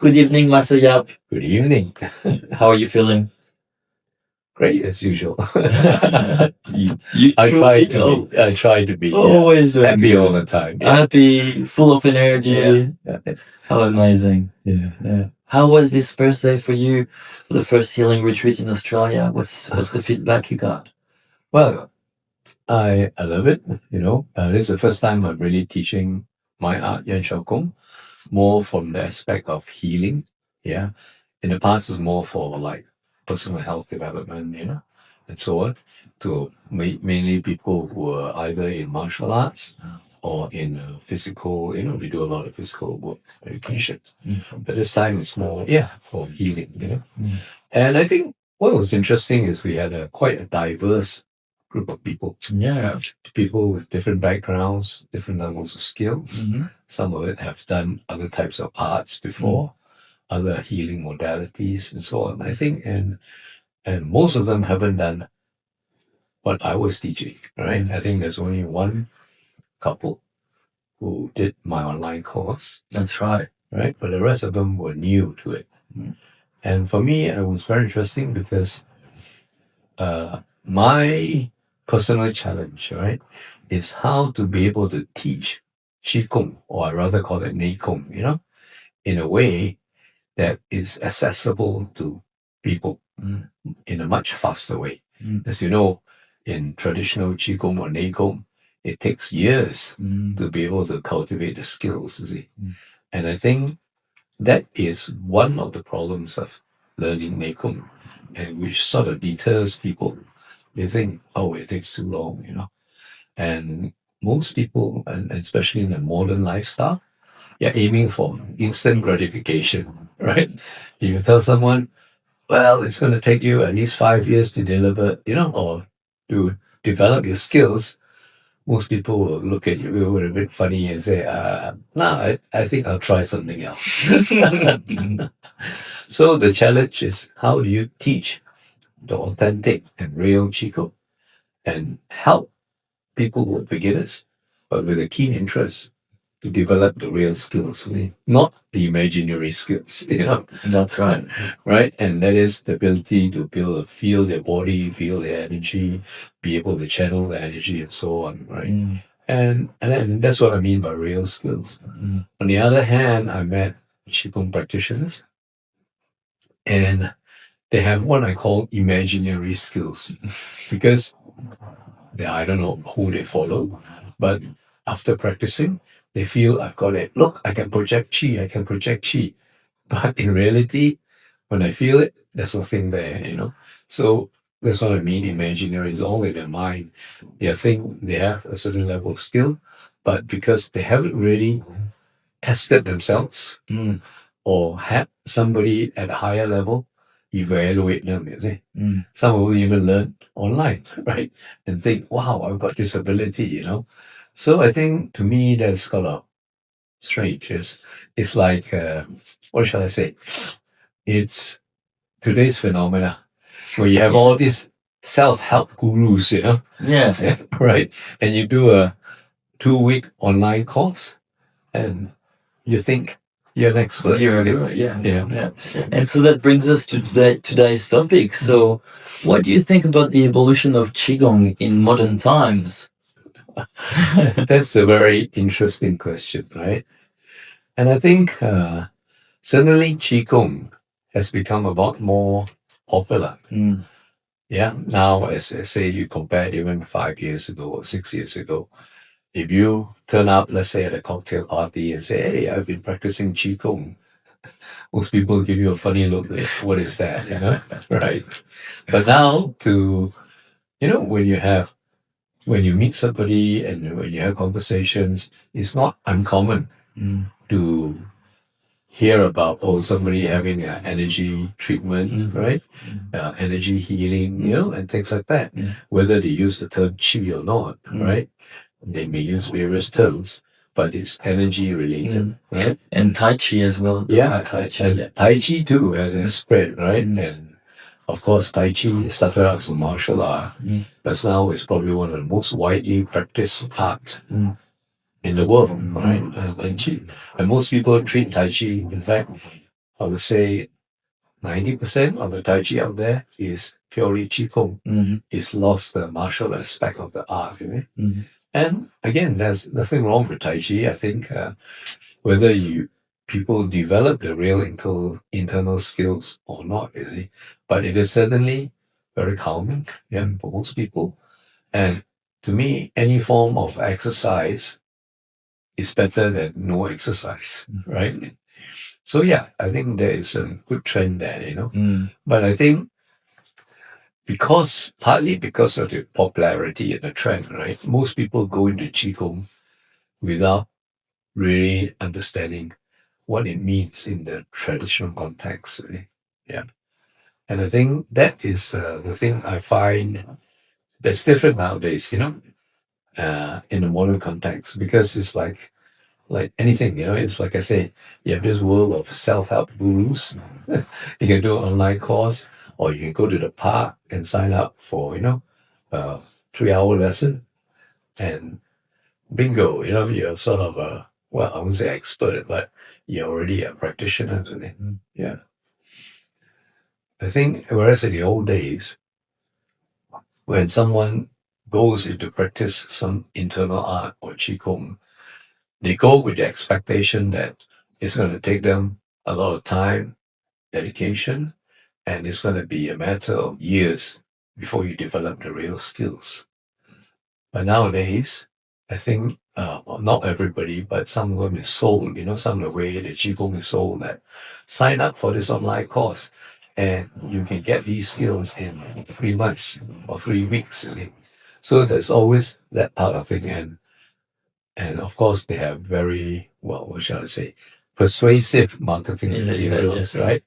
Good evening, Master Yap. Good evening. How are you feeling? Great as usual. You I try to oh, be. I try to be. always doing Happy good. all the time. Yeah. Happy, full of energy. Yeah. How amazing. Yeah. How was this first day for you? The first healing retreat in Australia? What's the feedback you got? Well, I love it. This is the first time I'm really teaching my art, Yan Shao Kong, more from the aspect of healing. Yeah. In the past, it's more for like personal health development, and so on, to mainly people who are either in martial arts or in physical, we do a lot of physical work, education. But this time it's more, for healing. And I think what was interesting is we had quite a diverse group of people. Yeah. People with different backgrounds, different levels of skills. Some of it have done other types of arts before, other healing modalities and so on. I think, and most of them haven't done what I was teaching, right? I think there's only one couple who did my online course. That's right. Right? But the rest of them were new to it. And for me, it was very interesting because my personal challenge, right, is how to be able to teach Qigong, or I rather call it Nei Gong, in a way that is accessible to people in a much faster way. As you know, in traditional Qigong or Nei Gong, it takes years to be able to cultivate the skills, you see. And I think that is one of the problems of learning Nei Gong, and which sort of deters people. They think, oh, it takes too long, And most people, and especially in the modern lifestyle, you're aiming for instant gratification, right? If you tell someone, well, it's going to take you at least 5 years to deliver, or to develop your skills, most people will look at you a bit funny and say, no, I think I'll try something else. So the challenge is, how do you teach the authentic and real Qigong and help people who are beginners, but with a keen interest to develop the real skills, not the imaginary skills, That's right. Right? And that is the ability to be able to feel their body, feel their energy, be able to channel the energy and so on, right? And then that's what I mean by real skills. On the other hand, I met Qigong practitioners, and they have what I call imaginary skills, because I don't know who they follow, but after practicing, they feel, I've got it. Look, I can project chi, But in reality, when I feel it, there's nothing there, So that's what I mean. Imaginary is all in their mind. They think they have a certain level of skill, but because they haven't really tested themselves or had somebody at a higher level evaluate them, Some of them even learn online, right? And think, wow, I've got this ability, So I think, to me, that's kind of strange. It's like, what shall I say? It's today's phenomena where you have all these self-help gurus, Yeah. right? And you do a 2-week online course and you think you're an expert. Yeah. And so that brings us to today's topic. So what do you think about the evolution of Qigong in modern times? That's a very interesting question, right? And I think certainly Qigong has become a lot more popular. Yeah, now as I say, you compare it even 5 years ago or 6 years ago, if you turn up, let's say at a cocktail party and say, hey, I've been practicing Qigong, most people give you a funny look, like, what is that, right? But now when you meet somebody and when you have conversations, it's not uncommon to hear about, somebody having an energy treatment, right? Energy healing, and things like that. Whether they use the term Qi or not, right? They may use various terms, but it's energy related, right? And Tai Chi as well. Yeah, Tai Chi too has spread, right? And of course, Tai Chi started out as a martial art, but now it's probably one of the most widely practiced arts in the world, right? And most people treat Tai Chi, in fact, I would say 90% of the Tai Chi out there is purely Qigong. It's lost the martial aspect of the art. And again, there's nothing wrong with Tai Chi. I think whether people develop the real internal skills or not, you see. But it is certainly very calming, for most people. And to me, any form of exercise is better than no exercise, right? So yeah, I think there is a good trend there, But I think partly because of the popularity and the trend, right? Most people go into Qigong without really understanding what it means in the traditional context, really. Yeah. And I think that is the thing I find that's different nowadays, in the modern context, because it's like anything, it's like I say, you have this world of self-help gurus. You can do an online course, or you can go to the park and sign up for, a 3-hour lesson, and bingo, you're sort of I wouldn't say expert, but you're already a practitioner. Yeah. I think whereas in the old days, when someone goes into practice some internal art or Qigong, they go with the expectation that it's going to take them a lot of time, dedication, and it's going to be a matter of years before you develop the real skills. But nowadays, I think not everybody, but some of them is sold, some of the way the Qigong is sold, that sign up for this online course and you can get these skills in 3 months or 3 weeks. So there's always that part of it. And of course, they have very, what shall I say, persuasive marketing materials, right?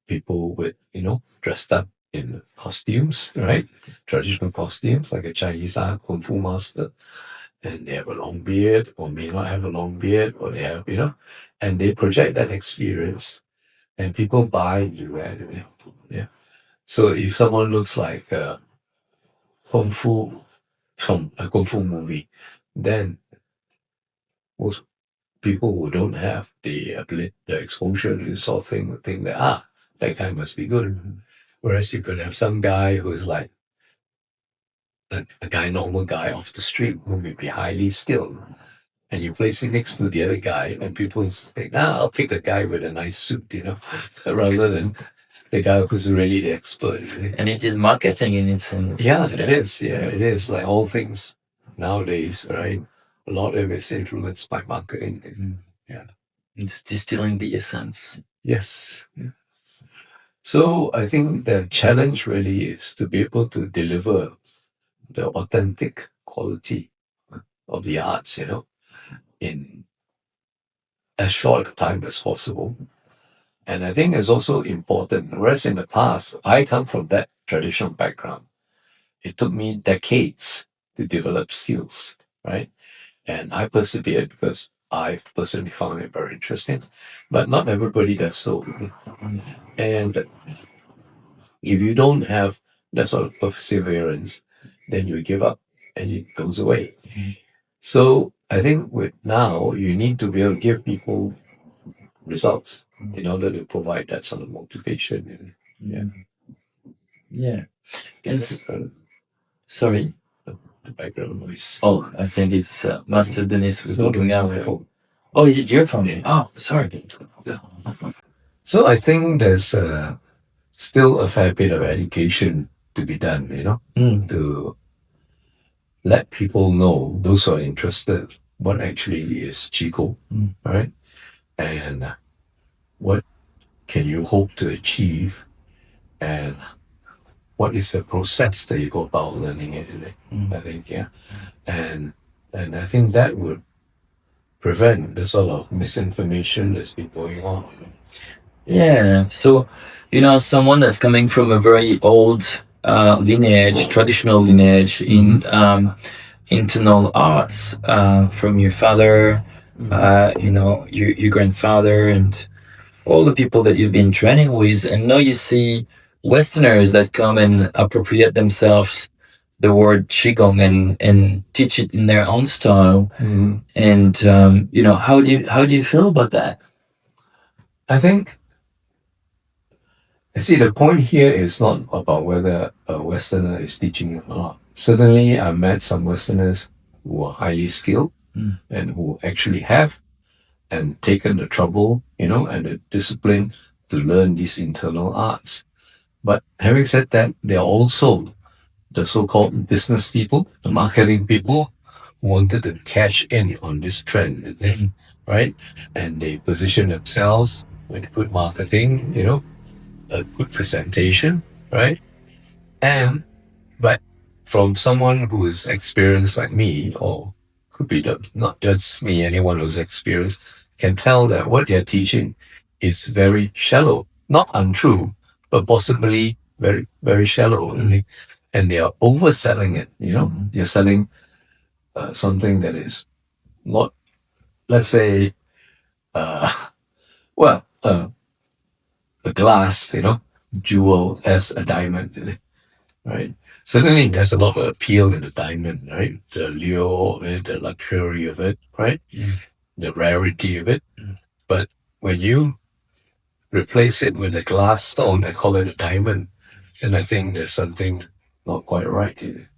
People with, dressed up in costumes, right? Traditional costumes, like a Chinese Kung Fu master. And they have a long beard, or may not have a long beard, or they have, and they project that experience. And people buy into that. Yeah. So if someone looks like Kung Fu from a Kung Fu movie, then most people who don't have the exposure to this sort of thing would think that, that guy must be good. Whereas you could have some guy who's like a normal guy off the street who may be highly skilled. And you place him next to the other guy, and people say, I'll pick the guy with a nice suit, rather than the guy who's really the expert. And it is marketing in its sense. Yeah, it is. Yeah, it is. Like all things nowadays, right? A lot of it is influenced by marketing. Yeah. It's distilling the essence. Yes. Yeah. So I think the challenge really is to be able to deliver the authentic quality of the arts, in as short a time as possible. And I think it's also important, whereas in the past, I come from that traditional background. It took me decades to develop skills, right? And I persevered because I personally found it very interesting, but not everybody does so. And if you don't have that sort of perseverance, then you give up and it goes away. So I think with now, you need to be able to give people results in order to provide that sort of motivation. Yeah. Yeah. Sorry, the background noise. Oh, I think it's Master Dennis was looking out. phone. Oh, is it your phone? Yeah. Oh, sorry. So I think there's still a fair bit of education to be done, to let people know, those who are interested, what actually is Qigong, right? And what can you hope to achieve, and what is the process that you go about learning it? I think, yeah. And I think that would prevent the sort of misinformation that's been going on. Yeah. So, someone that's coming from a very old lineage, traditional lineage in internal arts, from your father, your grandfather, and all the people that you've been training with, and now you see Westerners that come and appropriate themselves the word Qigong and teach it in their own style. And how do you feel about that? I think, see, the point here is not about whether a Westerner is teaching or not. Certainly, I met some Westerners who are highly skilled and who actually have and taken the trouble, and the discipline to learn these internal arts. But having said that, there are also the so-called business people, the marketing people, who wanted to cash in on this trend, right? And they position themselves with good marketing, a good presentation, right? And but from someone who is experienced like me, or could be not just me, anyone who's experienced, can tell that what they're teaching is very shallow, not untrue, but possibly very, very shallow. And they are overselling it. They're selling something that is not, let's say, uh, well, a glass, jewel as a diamond, right? Certainly, there's a lot of appeal in the diamond, right? The lure of it, the luxury of it, right? The rarity of it. But when you replace it with a glass stone and call it a diamond, then I think there's something not quite right here.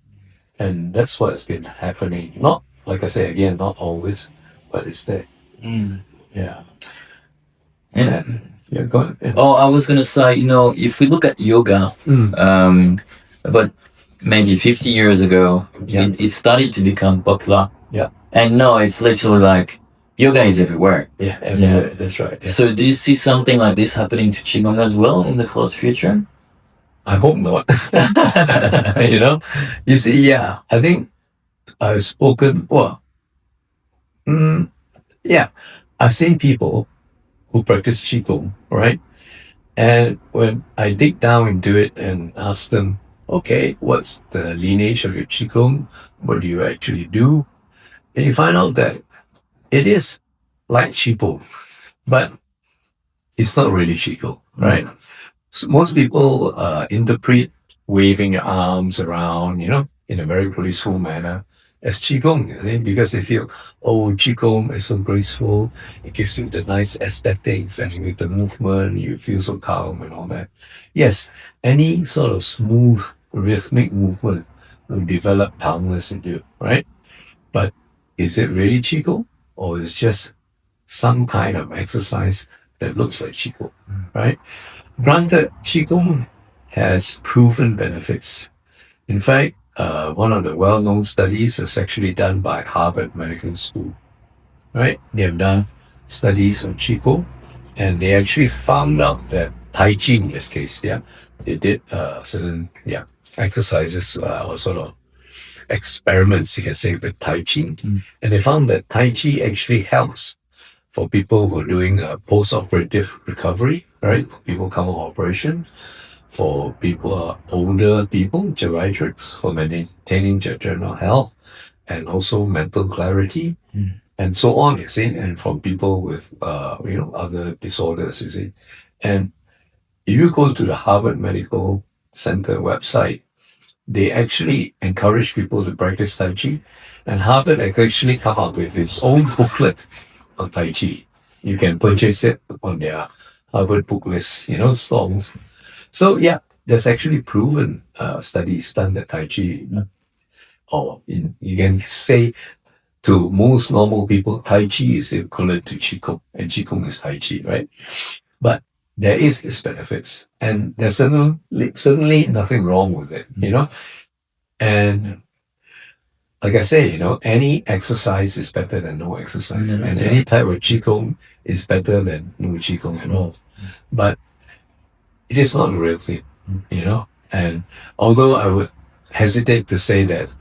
And that's what's been happening. Not, like I say again, not always, but it's there. Yeah. And Yeah, go ahead. Yeah. oh, I was gonna say, if we look at yoga, about maybe 50 years ago, it started to become popular. Yeah. And now it's literally like yoga is everywhere. Yeah, everywhere. That's right. Yeah. So do you see something like this happening to Qigong as well in the close future? I hope not. You see, yeah, I think I've spoken, yeah, I've seen people who practice Qigong, right? And when I dig down into it and ask them, okay, what's the lineage of your Qigong? What do you actually do? And you find out that it is like Qigong, but it's not really Qigong, right? So most people interpret waving your arms around, in a very graceful manner as Qigong, you see, because they feel, oh, Qigong is so graceful. It gives you the nice aesthetics, and with the movement, you feel so calm and all that. Yes, any sort of smooth, rhythmic movement will develop calmness in you, right? But is it really Qigong, or is it just some kind of exercise that looks like Qigong, right? Granted, Qigong has proven benefits. In fact, one of the well-known studies is actually done by Harvard Medical School, right? They have done studies on Qigong, and they actually found out that Tai Chi, in this case, they did certain exercises or sort of experiments, you can say, with Tai Chi, and they found that Tai Chi actually helps for people who are doing a post-operative recovery, right? People come out of operation. For people, older people, geriatrics, for maintaining their general health and also mental clarity, and so on, you see, and from people with, other disorders, you see. And if you go to the Harvard Medical Center website, they actually encourage people to practice Tai Chi, and Harvard has actually come up with its own booklet on Tai Chi. You can purchase it on their Harvard book list, stalls. So yeah, there's actually proven studies done that Tai Chi, or you can say to most normal people, Tai Chi is equivalent to Qigong, and Qigong is Tai Chi, right? But there is its benefits, and there's certainly nothing wrong with it, And like I say, any exercise is better than no exercise, and any type of Qigong is better than no Qigong at all. But it is not a real thing, And although I would hesitate to say that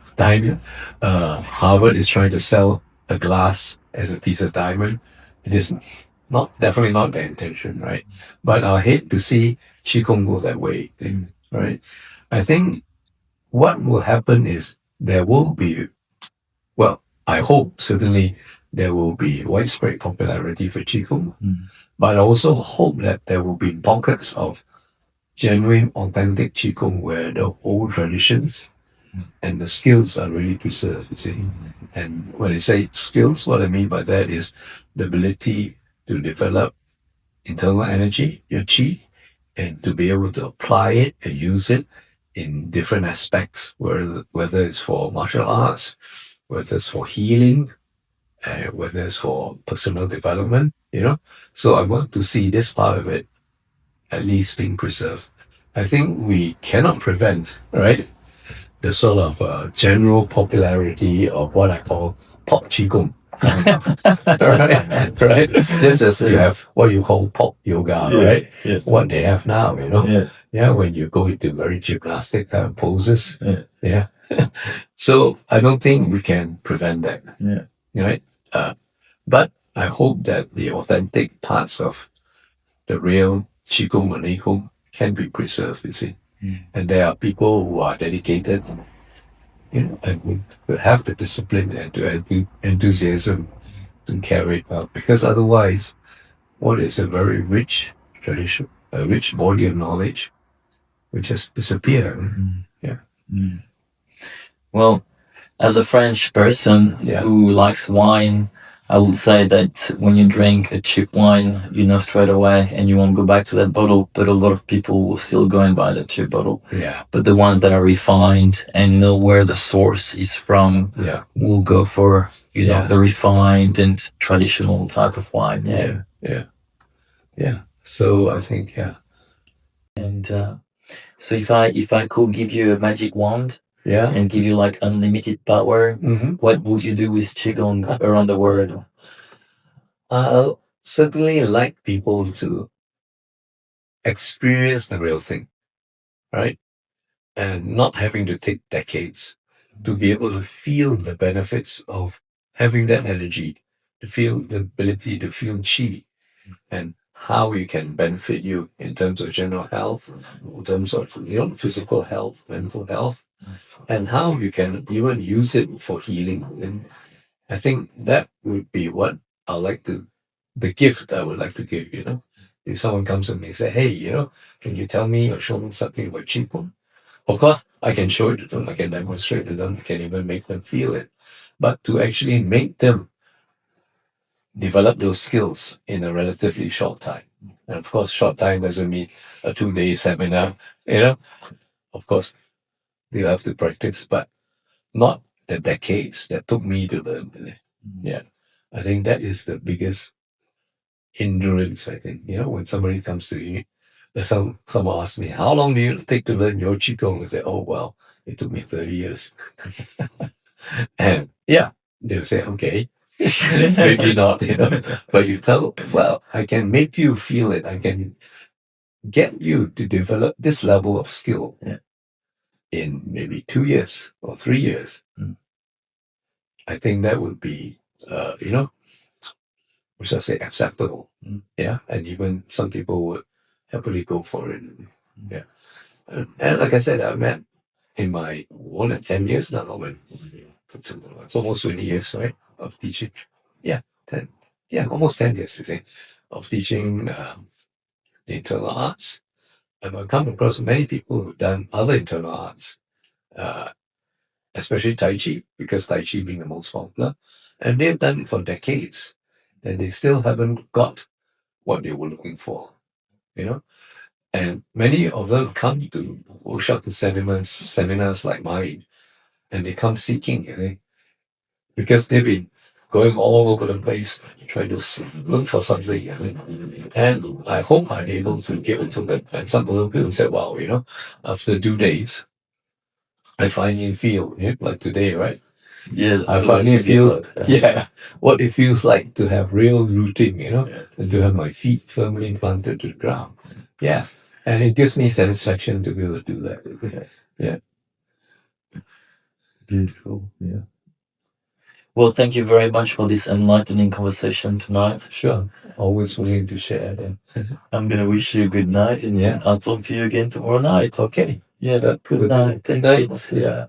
Harvard is trying to sell a glass as a piece of diamond, it is definitely not their intention, right? But I hate to see Qigong go that way, right? I think what will happen is there will be, I hope certainly there will be widespread popularity for Qigong, but I also hope that there will be pockets of genuine, authentic Qigong where the old traditions and the skills are really preserved, you see. And when I say skills, what I mean by that is the ability to develop internal energy, your chi, and to be able to apply it and use it in different aspects, whether it's for martial arts, whether it's for healing, whether it's for personal development, So I want to see this part of it at least being preserved. I think we cannot prevent, right, the sort of general popularity of what I call pop Qigong. right? Just as you have what you call pop yoga, right? Yeah. What they have now, Yeah. Yeah, when you go into very gymnastic type of poses. Yeah. So I don't think we can prevent that. Yeah. Right? But I hope that the authentic parts of the real Qigong and Nei Gong can be preserved, you see. And there are people who are dedicated, and who have the discipline and the enthusiasm to carry it out. Because otherwise, what is a very rich tradition, a rich body of knowledge, will just disappear. Yeah. Well, as a French person who likes wine, I would say that when you drink a cheap wine, you know straight away and you won't go back to that bottle. But a lot of people will still go and buy that cheap bottle. Yeah. But the ones that are refined and know where the source is from will go for, the refined and traditional type of wine. Yeah. So I think, And so if I could give you a magic wand and give you like unlimited power, what would you do with Qigong around the world? I'll certainly like people to experience the real thing, right? And not having to take decades to be able to feel the benefits of having that energy, to feel the ability to feel chi, and how it can benefit you in terms of general health, in terms of physical health, mental health, and how you can even use it for healing. And I think that would be what I like to, the gift I would like to give. If someone comes to me and say, "Hey, can you tell me or show me something about Qigong?" Of course, I can show it to them, I can demonstrate to them, I can even make them feel it. But to actually make them develop those skills in a relatively short time. And of course, short time doesn't mean a 2-day seminar, Of course, they have to practice, but not the decades that took me to learn. Yeah. I think that is the biggest hindrance, I think. When somebody comes to you, someone asks me, how long do you take to learn your Qigong? I say, oh, well, it took me 30 years. And they'll say, okay, maybe not, but you tell, well, I can make you feel it. I can get you to develop this level of skill in maybe 2 years or 3 years. I think that would be, which I say acceptable. Yeah. And even some people would happily go for it. Yeah. And like I said, I met in my more than 10 years now, it's almost 20 years, right, of teaching. Yeah, 10. Yeah, almost 10 years, you see, of teaching the internal arts. And I've come across many people who've done other internal arts, especially Tai Chi, because Tai Chi being the most popular. And they've done it for decades, and they still haven't got what they were looking for, And many of them come to workshop seminars like mine, and they come seeking, because they've been going all over the place trying to look for something. And I hope I'm able to give it to them. And some people say, wow, after 2 days, I finally feel, like today, right? Yeah, I finally feel, what it feels like to have real rooting, and to have my feet firmly planted to the ground. Yeah. And it gives me satisfaction to be able to do that. Yeah. Beautiful. Yeah. Well, thank you very much for this enlightening conversation tonight. Sure. Always willing to share. I'm going to wish you a good night, and I'll talk to you again tomorrow night. Okay. Yeah, good night. Good night. Yeah.